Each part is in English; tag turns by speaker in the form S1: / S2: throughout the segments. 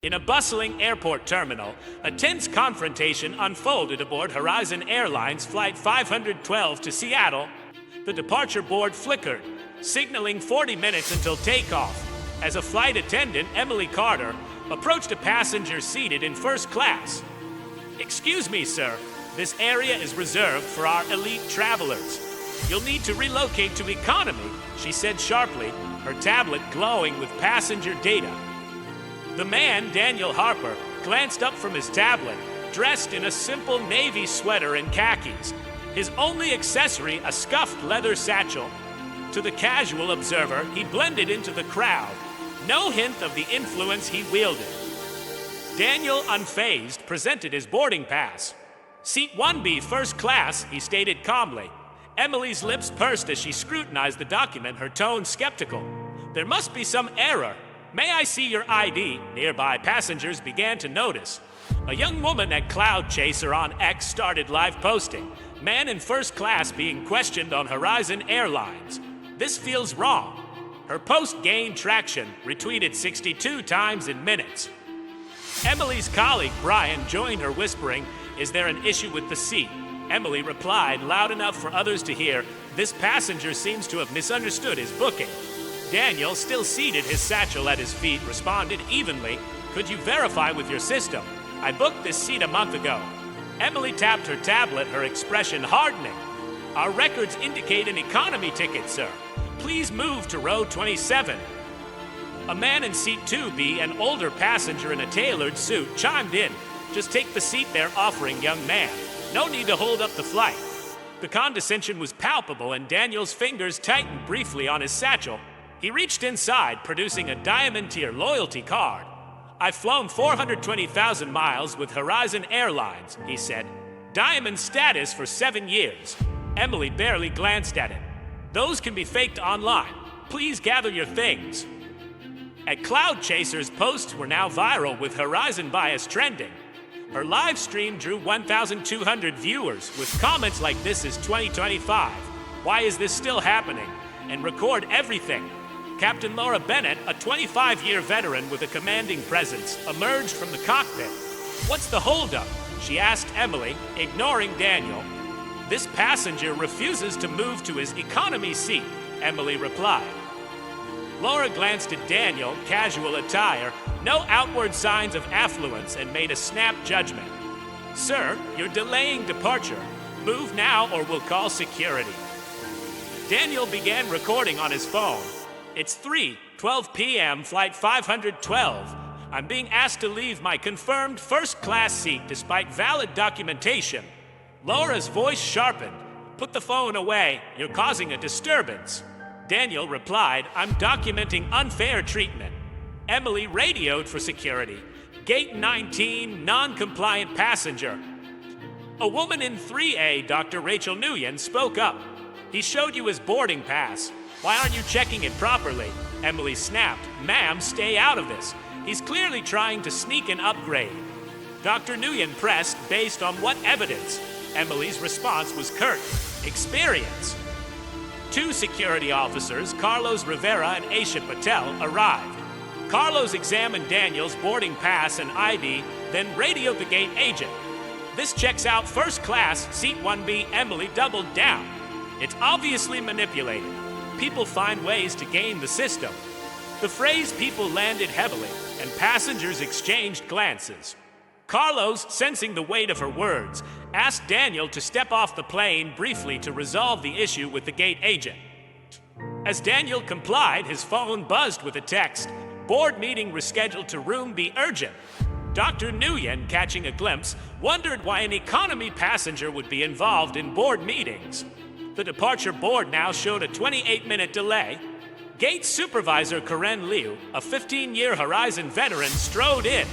S1: In a bustling airport terminal, a tense confrontation unfolded aboard Horizon Airlines Flight 512 to Seattle. The departure board flickered, signaling 40 minutes until takeoff, as a flight attendant, Emily Carter, approached a passenger seated in first class. "Excuse me, sir. This area is reserved for our elite travelers. You'll need to relocate to economy," she said sharply, her tablet glowing with passenger data. The man, Daniel Harper, glanced up from his tablet, dressed in a simple navy sweater and khakis, his only accessory a scuffed leather satchel. To the casual observer, he blended into the crowd, no hint of the influence he wielded. Daniel, unfazed, presented his boarding pass. "Seat 1B, first class," he stated calmly. Emily's lips pursed as she scrutinized the document, her tone skeptical. "There must be some error. May I see your ID?" Nearby passengers began to notice. A young woman at Cloud Chaser on X started live posting. "Man in first class being questioned on Horizon Airlines. This feels wrong." Her post gained traction, retweeted 62 times in minutes. Emily's colleague, Brian, joined her whispering, "Is there an issue with the seat?" Emily replied, loud enough for others to hear, "This passenger seems to have misunderstood his booking." Daniel, still seated, his satchel at his feet, responded evenly, "Could you verify with your system? I booked this seat a month ago." Emily tapped her tablet, her expression hardening. "Our records indicate an economy ticket, sir. Please move to row 27. A man in seat 2B, an older passenger in a tailored suit, chimed in. "Just take the seat they're offering, young man. No need to hold up the flight." The condescension was palpable, and Daniel's fingers tightened briefly on his satchel. He reached inside, producing a Diamond Tier loyalty card. "I've flown 420,000 miles with Horizon Airlines," he said. "Diamond status for 7 years." Emily barely glanced at it. "Those can be faked online. Please gather your things." At Cloud Chaser's, posts were now viral with Horizon bias trending. Her live stream drew 1,200 viewers, with comments like "This is 2025. Why is this still happening?" and "Record everything." Captain Laura Bennett, a 25-year veteran with a commanding presence, emerged from the cockpit. "What's the holdup?" she asked Emily, ignoring Daniel. "This passenger refuses to move to his economy seat," Emily replied. Laura glanced at Daniel, casual attire, no outward signs of affluence, and made a snap judgment. "Sir, you're delaying departure. Move now or we'll call security." Daniel began recording on his phone. "It's 3:12 p.m., flight 512. I'm being asked to leave my confirmed first-class seat despite valid documentation." Laura's voice sharpened. "Put the phone away. You're causing a disturbance." Daniel replied, "I'm documenting unfair treatment." Emily radioed for security. "Gate 19, non-compliant passenger." A woman in 3A, Dr. Rachel Nguyen, spoke up. "He showed you his boarding pass. Why aren't you checking it properly?" Emily snapped. "Ma'am, stay out of this. He's clearly trying to sneak an upgrade." Dr. Nguyen pressed, "Based on what evidence?" Emily's response was curt. "Experience." 2 security officers, Carlos Rivera and Aisha Patel, arrived. Carlos examined Daniel's boarding pass and ID, then radioed the gate agent. "This checks out first class, seat 1B." Emily doubled down. "It's obviously manipulated. People find ways to game the system." The phrase "people" landed heavily, and passengers exchanged glances. Carlos, sensing the weight of her words, asked Daniel to step off the plane briefly to resolve the issue with the gate agent. As Daniel complied, his phone buzzed with a text. "Board meeting rescheduled to room B, urgent." Dr. Nguyen, catching a glimpse, wondered why an economy passenger would be involved in board meetings. The departure board now showed a 28-minute delay. Gate supervisor Karen Liu, a 15-year Horizon veteran, strode in.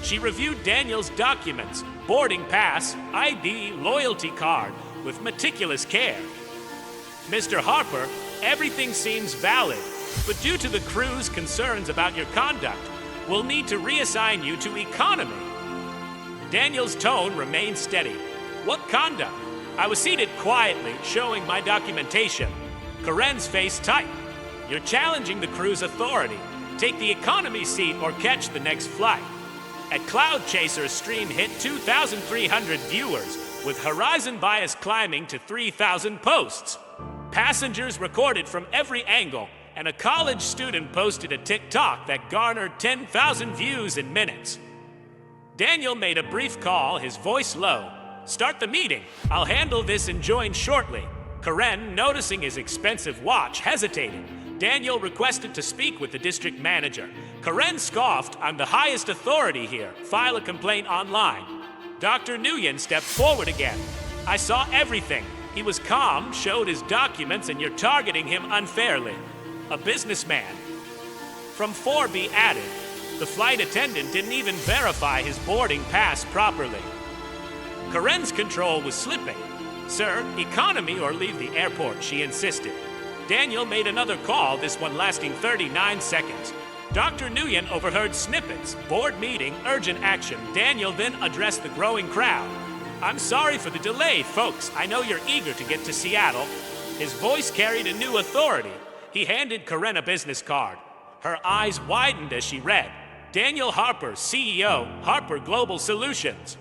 S1: She reviewed Daniel's documents, boarding pass, ID, loyalty card, with meticulous care. "Mr. Harper, everything seems valid, but due to the crew's concerns about your conduct, we'll need to reassign you to economy." Daniel's tone remained steady. "What conduct?" "I was seated quietly, showing my documentation." Karen's face tightened. "You're challenging the crew's authority. Take the economy seat or catch the next flight." A Cloud Chaser stream hit 2,300 viewers, with Horizon bias climbing to 3,000 posts. Passengers recorded from every angle, and a college student posted a TikTok that garnered 10,000 views in minutes. Daniel made a brief call, his voice low. "Start the meeting. I'll handle this and join shortly." Karen, noticing his expensive watch, hesitated. Daniel requested to speak with the district manager. Karen scoffed, "I'm the highest authority here. File a complaint online." Dr. Nguyen stepped forward again. "I saw everything. He was calm, showed his documents, and you're targeting him unfairly." A businessman from 4B added, "The flight attendant didn't even verify his boarding pass properly." Karen's control was slipping. "Sir, economy or leave the airport," she insisted. Daniel made another call, this one lasting 39 seconds. Dr. Nguyen overheard snippets. "Board meeting, urgent action." Daniel then addressed the growing crowd. "I'm sorry for the delay, folks. I know you're eager to get to Seattle." His voice carried a new authority. He handed Karen a business card. Her eyes widened as she read, "Daniel Harper, CEO, Harper Global Solutions."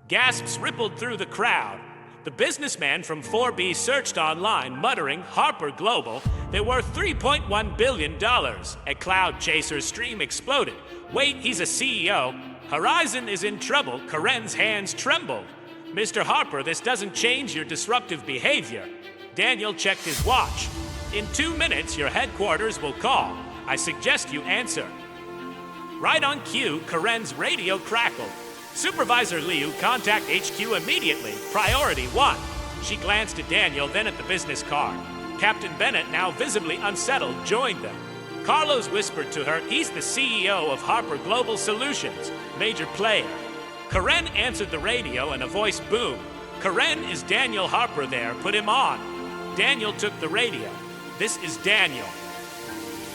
S1: Gasps rippled through the crowd. The businessman from 4B searched online, muttering, "Harper Global, they're worth $3.1 billion. A Cloud Chaser stream exploded. Wait, he's a CEO. Horizon is in trouble." Karen's hands trembled. "Mr. Harper, this doesn't change your disruptive behavior." Daniel checked his watch. "In 2 minutes, your headquarters will call. I suggest you answer." Right on cue, Karen's radio crackled. "Supervisor Liu, contact HQ immediately. Priority 1. She glanced at Daniel, then at the business card. Captain Bennett, now visibly unsettled, joined them. Carlos whispered to her, "He's the CEO of Harper Global Solutions, major player." Karen answered the radio and a voice boomed. "Karen, is Daniel Harper there? Put him on." Daniel took the radio. "This is Daniel."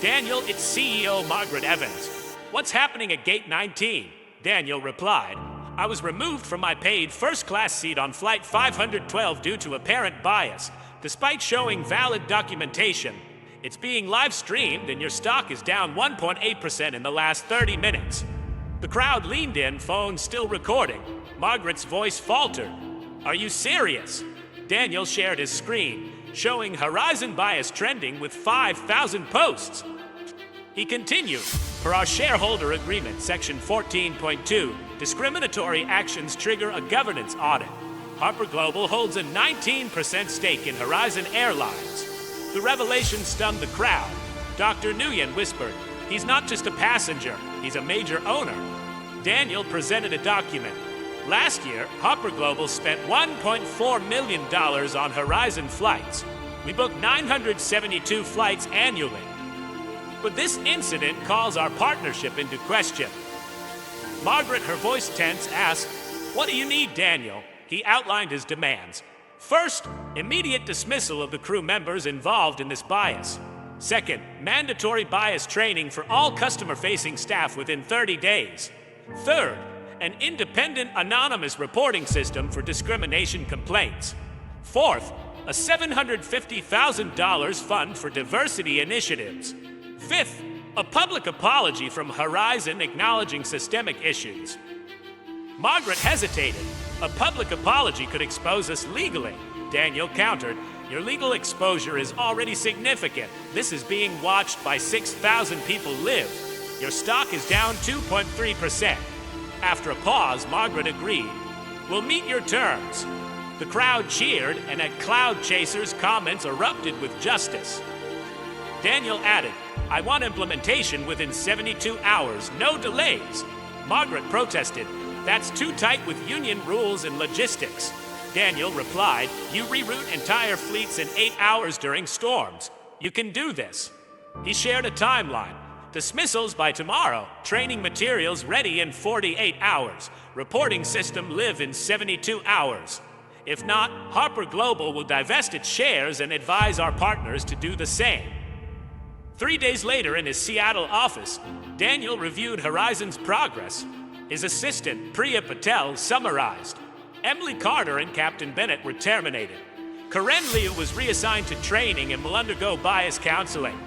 S1: "Daniel, it's CEO Margaret Evans." "What's happening at Gate 19? Daniel replied, "I was removed from my paid first-class seat on Flight 512 due to apparent bias, despite showing valid documentation. It's being live-streamed and your stock is down 1.8% in the last 30 minutes. The crowd leaned in, phone still recording. Margaret's voice faltered. "Are you serious?" Daniel shared his screen, showing Horizon bias trending with 5,000 posts. He continued, "Per our shareholder agreement, section 14.2, discriminatory actions trigger a governance audit. Harper Global holds a 19% stake in Horizon Airlines." The revelation stunned the crowd. Dr. Nguyen whispered, "He's not just a passenger, he's a major owner." Daniel presented a document. Last year, Harper Global spent $1.4 million on Horizon flights. We booked 972 flights annually. But this incident calls our partnership into question. Margaret, her voice tense, asked, "What do you need, Daniel?" He outlined his demands. First, immediate dismissal of the crew members involved in this bias. Second, mandatory bias training for all customer-facing staff within 30 days. Third, an independent anonymous reporting system for discrimination complaints. Fourth, a $750,000 fund for diversity initiatives. Fifth, a public apology from Horizon acknowledging systemic issues. Margaret hesitated. "A public apology could expose us legally." Daniel countered, "Your legal exposure is already significant. This is being watched by 6,000 people live. Your stock is down 2.3%. After a pause, Margaret agreed. "We'll meet your terms." The crowd cheered, and at Cloud Chaser's comments erupted with justice. Daniel added, "I want implementation within 72 hours, no delays." Margaret protested, "That's too tight with union rules and logistics." Daniel replied, "You reroute entire fleets in 8 hours during storms. You can do this." He shared a timeline. Dismissals by tomorrow, training materials ready in 48 hours, reporting system live in 72 hours. If not, Harper Global will divest its shares and advise our partners to do the same. 3 days later in his Seattle office, Daniel reviewed Horizon's progress. His assistant, Priya Patel, summarized. Emily Carter and Captain Bennett were terminated. Karen Liu was reassigned to training and will undergo bias counseling.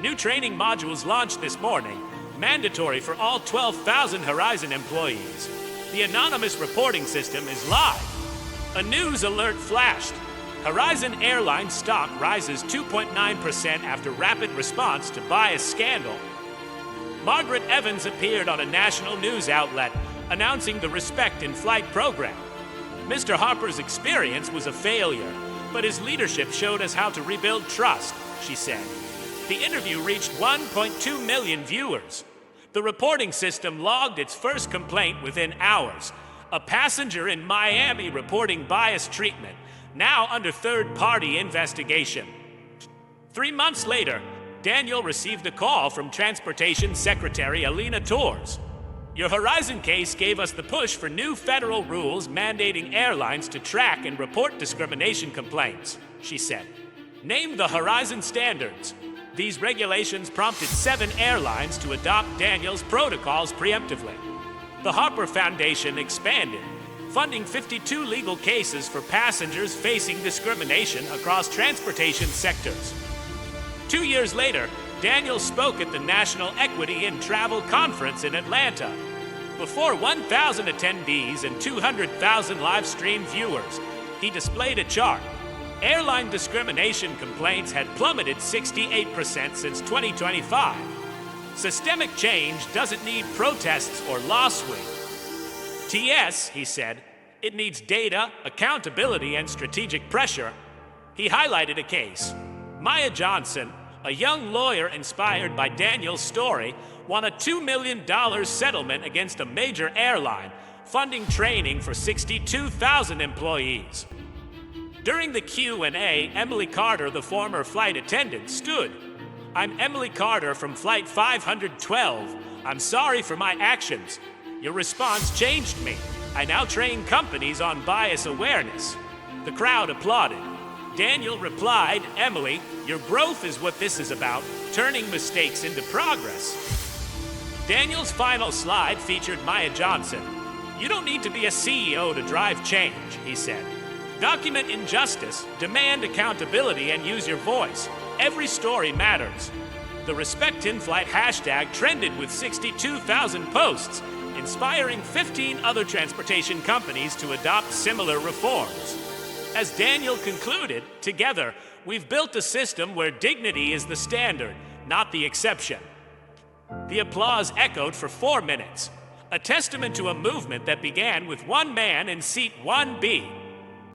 S1: New training modules launched this morning. mandatory for all 12,000 Horizon employees. The anonymous reporting system is live. A news alert flashed. Horizon Airline stock rises 2.9% after rapid response to bias scandal. Margaret Evans appeared on a national news outlet announcing the Respect in Flight program. Mr. Harper's experience was a failure, but his leadership showed us how to rebuild trust, she said. The interview reached 1.2 million viewers. The reporting system logged its first complaint within hours. A passenger in Miami reporting bias treatment, now under third-party investigation. 3 months later, Daniel received a call from Transportation Secretary Alina Torres. Your Horizon case gave us the push for new federal rules mandating airlines to track and report discrimination complaints, she said. Name the Horizon standards. These regulations prompted 7 airlines to adopt Daniel's protocols preemptively. The Harper Foundation expanded, funding 52 legal cases for passengers facing discrimination across transportation sectors. 2 years later, Daniel spoke at the National Equity in Travel Conference in Atlanta. Before 1,000 attendees and 200,000 live-stream viewers, he displayed a chart. Airline discrimination complaints had plummeted 68% since 2025. Systemic change doesn't need protests or lawsuits. TS, he said, it needs data, accountability, and strategic pressure. He highlighted a case. Maya Johnson, a young lawyer inspired by Daniel's story, won a $2 million settlement against a major airline, funding training for 62,000 employees. During the Q&A, Emily Carter, the former flight attendant, stood. I'm Emily Carter from Flight 512. I'm sorry for my actions. Your response changed me. I now train companies on bias awareness. The crowd applauded. Daniel replied, Emily, your growth is what this is about, turning mistakes into progress. Daniel's final slide featured Maya Johnson. You don't need to be a CEO to drive change, he said. Document injustice, demand accountability, and use your voice. Every story matters. The Respect in Flight hashtag trended with 62,000 posts, inspiring 15 other transportation companies to adopt similar reforms. As Daniel concluded, together, we've built a system where dignity is the standard, not the exception. The applause echoed for 4 minutes, a testament to a movement that began with one man in seat 1B.